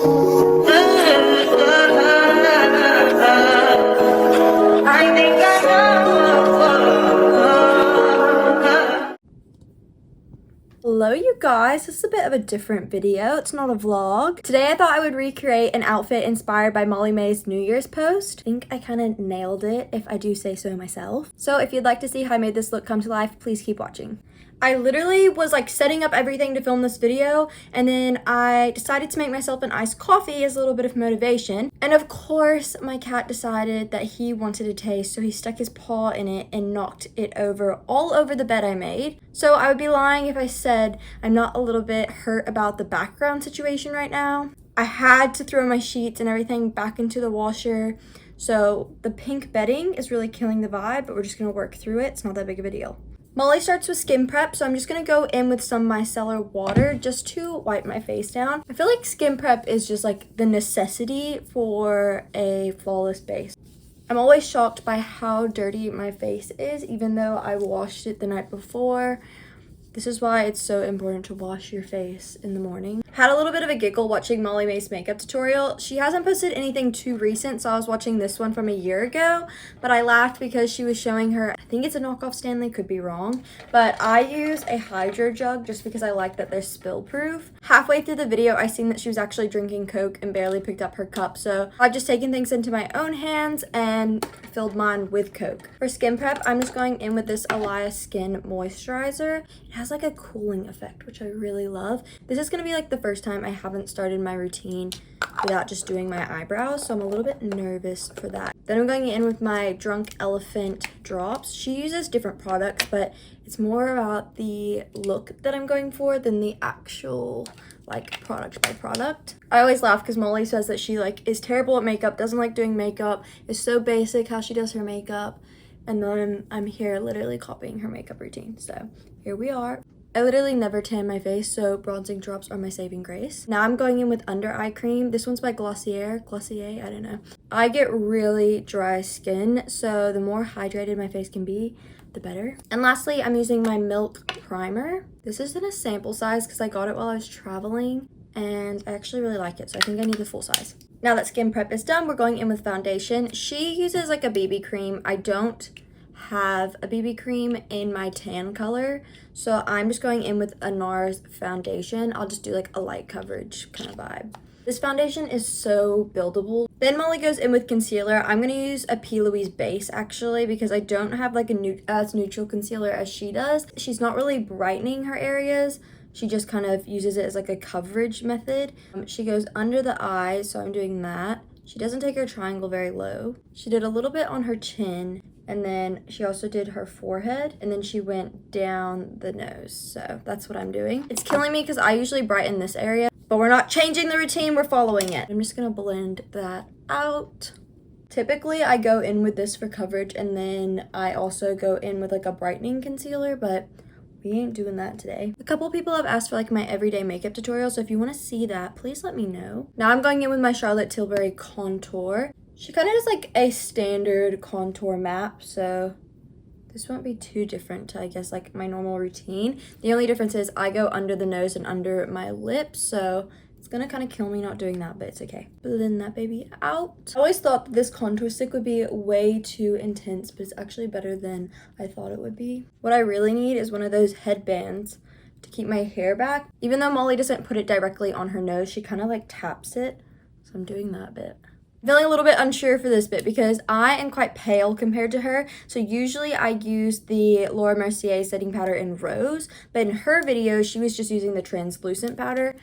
I think I know. Hello you guys, this is a bit of a different video. It's not a vlog. Today I thought I would recreate an outfit inspired by Molly Mae's New Year's post. I think I kind of nailed it, if I do say so myself. So if you'd like to see how I made this look come to life, please keep watching. I literally was like setting up everything to film this video, and then I decided to make myself an iced coffee as a little bit of motivation. And of course, my cat decided that he wanted a taste, so he stuck his paw in it and knocked it over all over the bed I made. So I would be lying if I said I'm not a little bit hurt about the background situation right now. I had to throw my sheets and everything back into the washer. So the pink bedding is really killing the vibe, but we're just gonna work through it. It's not that big of a deal. Molly starts with skin prep, so I'm just gonna go in with some micellar water just to wipe my face down. I feel like skin prep is just like the necessity for a flawless base. I'm always shocked by how dirty my face is, even though I washed it the night before. This is why it's so important to wash your face in the morning. Had a little bit of a giggle watching Molly Mae's makeup tutorial. She hasn't posted anything too recent, so I was watching this one from a year ago, but I laughed because she was showing her, I think it's a knockoff Stanley, could be wrong, but I use a Hydro jug just because I like that they're spill proof. Halfway through the video, I seen that she was actually drinking Coke and barely picked up her cup, so I've just taken things into my own hands and filled mine with Coke. For skin prep, I'm just going in with this Elias Skin Moisturizer. It has like a cooling effect, which I really love. This is gonna be like the first time I haven't started my routine without just doing my eyebrows, so I'm a little bit nervous for that. Then I'm going in with my Drunk Elephant drops. She uses different products, but it's more about the look that I'm going for than the actual like product by product. I always laugh because Molly says that she like is terrible at makeup, doesn't like doing makeup, is so basic how she does her makeup, and then I'm here literally copying her makeup routine. So here we are. I literally never tan my face, so bronzing drops are my saving grace. Now I'm going in with under eye cream. This one's by Glossier, I don't know. I get really dry skin, so the more hydrated my face can be, the better. And lastly, I'm using my Milk Primer. This is in a sample size because I got it while I was traveling, and I actually really like it, so I think I need the full size. Now that skin prep is done, we're going in with foundation. She uses like a BB cream. I don't have a BB cream in my tan color, so I'm just going in with a NARS foundation. I'll just do like a light coverage kind of vibe. This foundation is so buildable. Then Molly goes in with concealer. I'm gonna use a P. Louise base actually because I don't have like as neutral concealer as she does. She's not really brightening her areas. She just kind of uses it as like a coverage method. She goes under the eyes, so I'm doing that. She doesn't take her triangle very low. She did a little bit on her chin, and then she also did her forehead, and then she went down the nose. So that's what I'm doing. It's killing me because I usually brighten this area, but we're not changing the routine, we're following it. I'm just gonna blend that out. Typically I go in with this for coverage, and then I also go in with like a brightening concealer, but we ain't doing that today. A couple people have asked for like my everyday makeup tutorial, so if you want to see that, please let me know. Now I'm going in with my Charlotte Tilbury contour. She kind of does like a standard contour map, so this won't be too different to, I guess, like my normal routine. The only difference is I go under the nose and under my lips, so it's gonna kind of kill me not doing that, but it's okay. Blend that baby out. I always thought that this contour stick would be way too intense, but it's actually better than I thought it would be. What I really need is one of those headbands to keep my hair back. Even though Molly doesn't put it directly on her nose, she kind of like taps it, so I'm doing that bit. Feeling a little bit unsure for this bit because I am quite pale compared to her. So usually I use the Laura Mercier setting powder in Rose, but in her video, she was just using the translucent powder.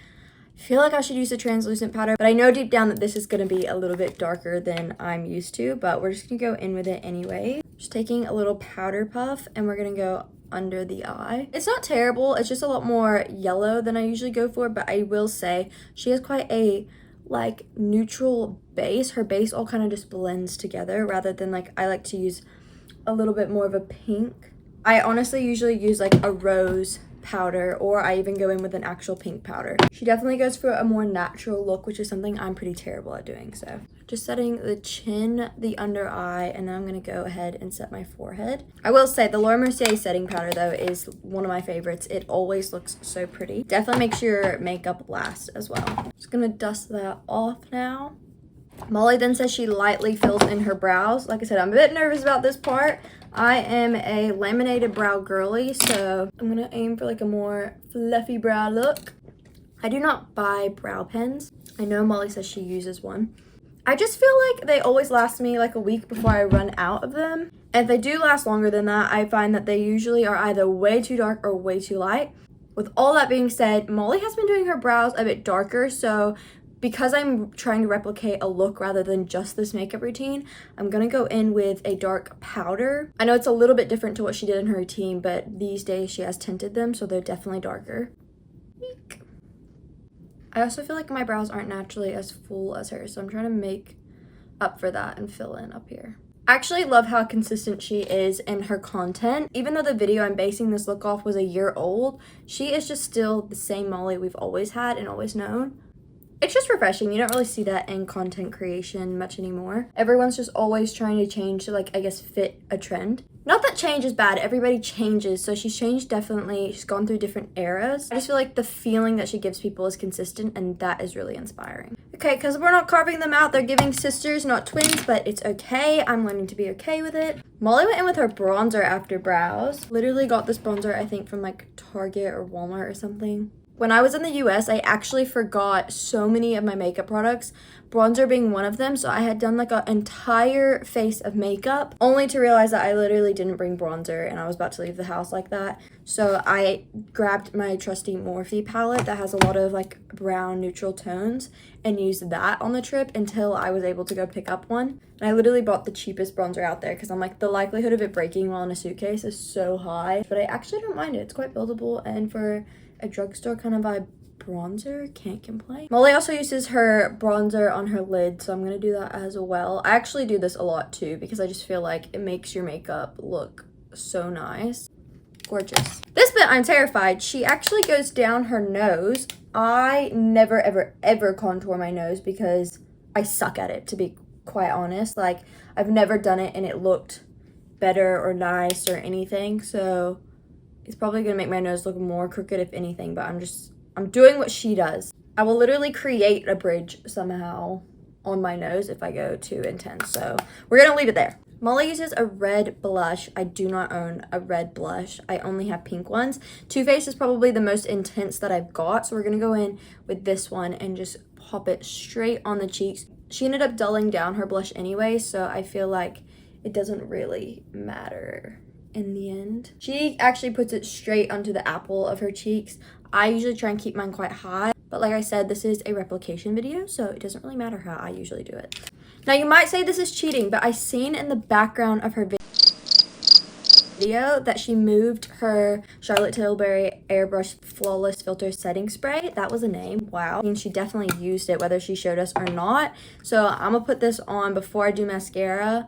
I feel like I should use a translucent powder, but I know deep down that this is gonna be a little bit darker than I'm used to, but we're just gonna go in with it anyway. Just taking a little powder puff, and we're gonna go under the eye. It's not terrible, it's just a lot more yellow than I usually go for, but I will say she has quite a like neutral base. Her base all kind of just blends together rather than like I like to use a little bit more of a pink. I honestly usually use like a rose powder, or I even go in with an actual pink powder. She definitely goes for a more natural look, which is something I'm pretty terrible at doing. So just setting the chin, the under eye, and then I'm going to go ahead and set my forehead. I will say the Laura Mercier setting powder though is one of my favorites. It always looks so pretty. Definitely makes your makeup last as well. Just going to dust that off now. Molly then says she lightly fills in her brows. Like I said, I'm a bit nervous about this part. I am a laminated brow girly, so I'm gonna aim for like a more fluffy brow look. I do not buy brow pens. I know Molly says she uses one. I just feel like they always last me like a week before I run out of them. And if they do last longer than that, I find that they usually are either way too dark or way too light. With all that being said, Molly has been doing her brows a bit darker, so because I'm trying to replicate a look rather than just this makeup routine, I'm gonna go in with a dark powder. I know it's a little bit different to what she did in her routine, but these days she has tinted them, so they're definitely darker. Eek. I also feel like my brows aren't naturally as full as hers, so I'm trying to make up for that and fill in up here. I actually love how consistent she is in her content. Even though the video I'm basing this look off was a year old, she is just still the same Molly we've always had and always known. It's just refreshing. You don't really see that in content creation much anymore. Everyone's just always trying to change to, like, I guess, fit a trend. Not that change is bad. Everybody changes. So she's changed definitely. She's gone through different eras. I just feel like the feeling that she gives people is consistent, and that is really inspiring. Okay, because we're not carving them out. They're giving sisters, not twins, but it's okay. I'm learning to be okay with it. Molly went in with her bronzer after brows. Literally got this bronzer, I think, from, like, Target or Walmart or something. When I was in the US, I actually forgot so many of my makeup products, bronzer being one of them. So I had done like an entire face of makeup only to realize that I literally didn't bring bronzer and I was about to leave the house like that. So I grabbed my trusty Morphe palette that has a lot of like brown neutral tones and used that on the trip until I was able to go pick up one. And I literally bought the cheapest bronzer out there because I'm like, the likelihood of it breaking while in a suitcase is so high. But I actually don't mind it. It's quite buildable, and for a drugstore kind of vibe bronzer, can't complain. Molly also uses her bronzer on her lid, so I'm gonna do that as well. I actually do this a lot too because I just feel like it makes your makeup look so nice. Gorgeous. This bit I'm terrified. She actually goes down her nose. I never ever contour my nose because I suck at it, to be quite honest. Like, I've never done it and it looked better or nice or anything, so it's probably gonna make my nose look more crooked if anything, but I'm doing what she does. I will literally create a bridge somehow on my nose if I go too intense, so we're gonna leave it there. Molly uses a red blush. I do not own a red blush. I only have pink ones. Too Faced is probably the most intense that I've got, so we're gonna go in with this one and just pop it straight on the cheeks. She ended up dulling down her blush anyway, so I feel like it doesn't really matter in the end. She actually puts it straight onto the apple of her cheeks. I usually try and keep mine quite high, but like I said, this is a replication video, so it doesn't really matter how I usually do it. Now you might say this is cheating, but I seen in the background of her video that she moved her Charlotte Tilbury Airbrush Flawless Filter Setting Spray. That was a name. Wow. I mean, she definitely used it whether she showed us or not. So I'm gonna put this on before I do mascara.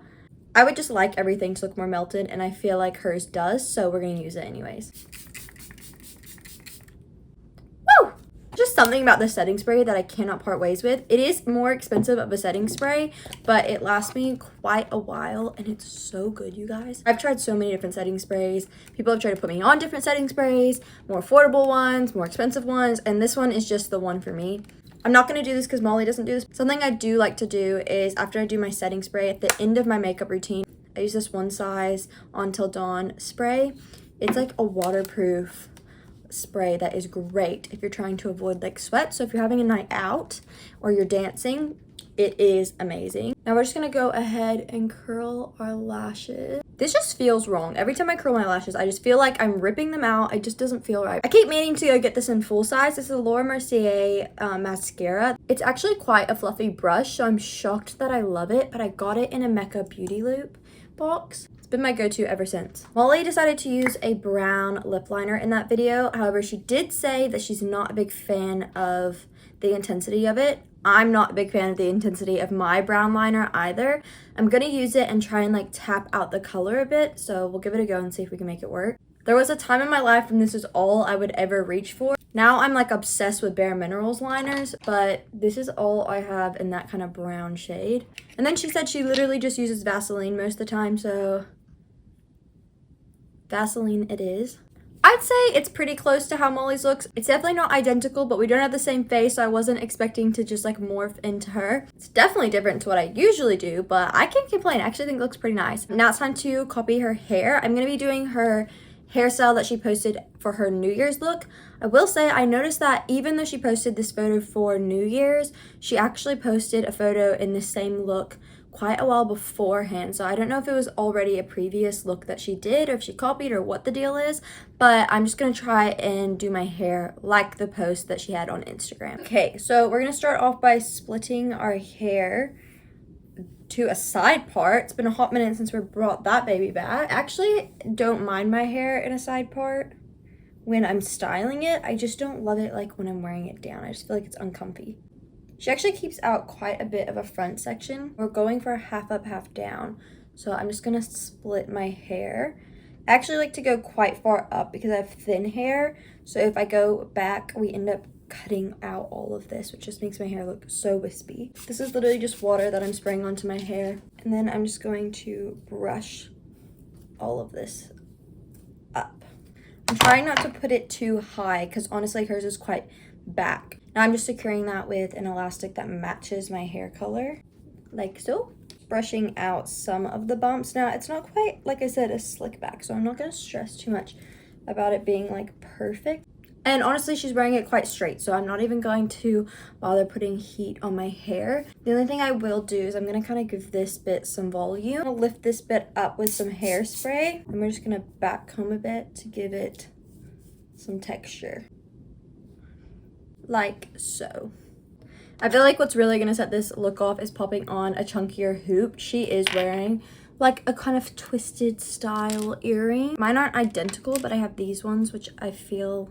I would just like everything to look more melted, and I feel like hers does, so we're gonna use it anyways. Woo! Just something about the setting spray that I cannot part ways with. It is more expensive of a setting spray, but it lasts me quite a while, and it's so good, you guys. I've tried so many different setting sprays. People have tried to put me on different setting sprays, more affordable ones, more expensive ones, and this one is just the one for me. I'm not going to do this because Molly doesn't do this. Something I do like to do is after I do my setting spray at the end of my makeup routine, I use this One Size On Till Dawn spray. It's like a waterproof spray that is great if you're trying to avoid like sweat. So if you're having a night out or you're dancing, it is amazing. Now we're just going to go ahead and curl our lashes. This just feels wrong. Every time I curl my lashes, I just feel like I'm ripping them out. It just doesn't feel right. I keep meaning to go get this in full size. This is a Laura Mercier mascara. It's actually quite a fluffy brush, so I'm shocked that I love it, but I got it in a Mecca Beauty Loop box. It's been my go-to ever since. Molly decided to use a brown lip liner in that video. However, she did say that she's not a big fan of the intensity of it. I'm not a big fan of the intensity of my brown liner either. I'm gonna use it and try and like tap out the color a bit, so we'll give it a go and see if we can make it work. There was a time in my life when this is all I would ever reach for. Now I'm like obsessed with Bare Minerals liners, but this is all I have in that kind of brown shade. And then she said she literally just uses Vaseline most of the time, so Vaseline it is. I'd say it's pretty close to how Molly's looks. It's definitely not identical, but we don't have the same face, so I wasn't expecting to just like morph into her. It's definitely different to what I usually do, but I can't complain. I actually think it looks pretty nice. Now it's time to copy her hair. I'm gonna be doing her hairstyle that she posted for her New Year's look. I will say I noticed that even though she posted this photo for New Year's, she actually posted a photo in the same look quite a while beforehand. So I don't know if it was already a previous look that she did or if she copied or what the deal is, but I'm just gonna try and do my hair like the post that she had on Instagram. Okay, so we're gonna start off by splitting our hair to a side part. It's been a hot minute since we brought that baby back. I actually don't mind my hair in a side part when I'm styling it. I just don't love it like when I'm wearing it down. I just feel like it's uncomfy. She actually keeps out quite a bit of a front section. We're going for a half up, half down. So I'm just gonna split my hair. I actually like to go quite far up because I have thin hair. So if I go back, we end up cutting out all of this, which just makes my hair look so wispy. This is literally just water that I'm spraying onto my hair. And then I'm just going to brush all of this up. I'm trying not to put it too high because honestly hers is quite back. Now I'm just securing that with an elastic that matches my hair color, like so. Brushing out some of the bumps. Now it's not quite, like I said, a slick back, so I'm not gonna stress too much about it being like perfect. And honestly, she's wearing it quite straight, so I'm not even going to bother putting heat on my hair. The only thing I will do is I'm gonna kind of give this bit some volume. I'm gonna lift this bit up with some hairspray, and we're just gonna back comb a bit to give it some texture. Like so. I feel like what's really gonna set this look off is popping on a chunkier hoop. She is wearing like a kind of twisted style earring. Mine aren't identical, but I have these ones, which I feel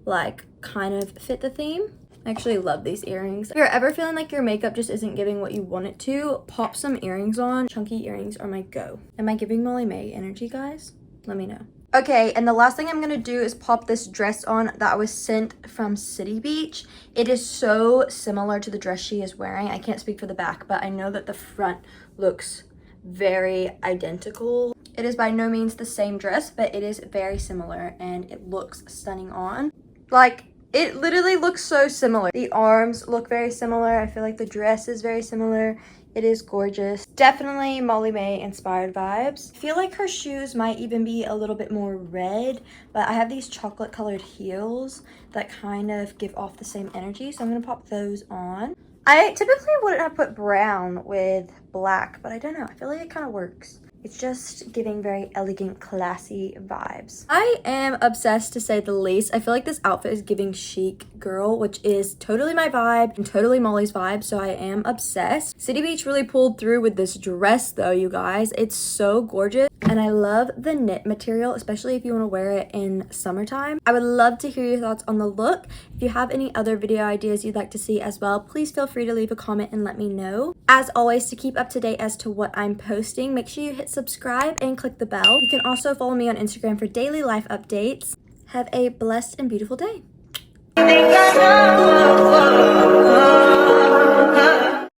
like kind of fit the theme. I actually love these earrings. If you're ever feeling like your makeup just isn't giving what you want it to, pop some earrings on. Chunky earrings are my go. Am I giving Molly Mae energy, guys? Let me know. Okay, and the last thing I'm gonna do is pop this dress on that I was sent from City Beach. It is so similar to the dress she is wearing. I can't speak for the back, but I know that the front looks very identical. It is by no means the same dress, but it is very similar and it looks stunning on. Like, it literally looks so similar. The arms look very similar. I feel like the dress is very similar. It is gorgeous. Definitely Molly Mae inspired vibes. I feel like her shoes might even be a little bit more red, but I have these chocolate colored heels that kind of give off the same energy, so I'm gonna pop those on. I typically wouldn't have put brown with black, but I don't know. I feel like it kind of works. It's just giving very elegant, classy vibes. I am obsessed, to say the least. I feel like this outfit is giving chic girl, which is totally my vibe and totally Molly's vibe, so I am obsessed. City Beach really pulled through with this dress though, you guys. It's so gorgeous, and I love the knit material, especially if you want to wear it in summertime. I would love to hear your thoughts on the look. If you have any other video ideas you'd like to see as well, please feel free to leave a comment and let me know. As always, to keep up to date as to what I'm posting, make sure you hit subscribe and click the bell. You can also follow me on Instagram for daily life updates. Have a blessed and beautiful day.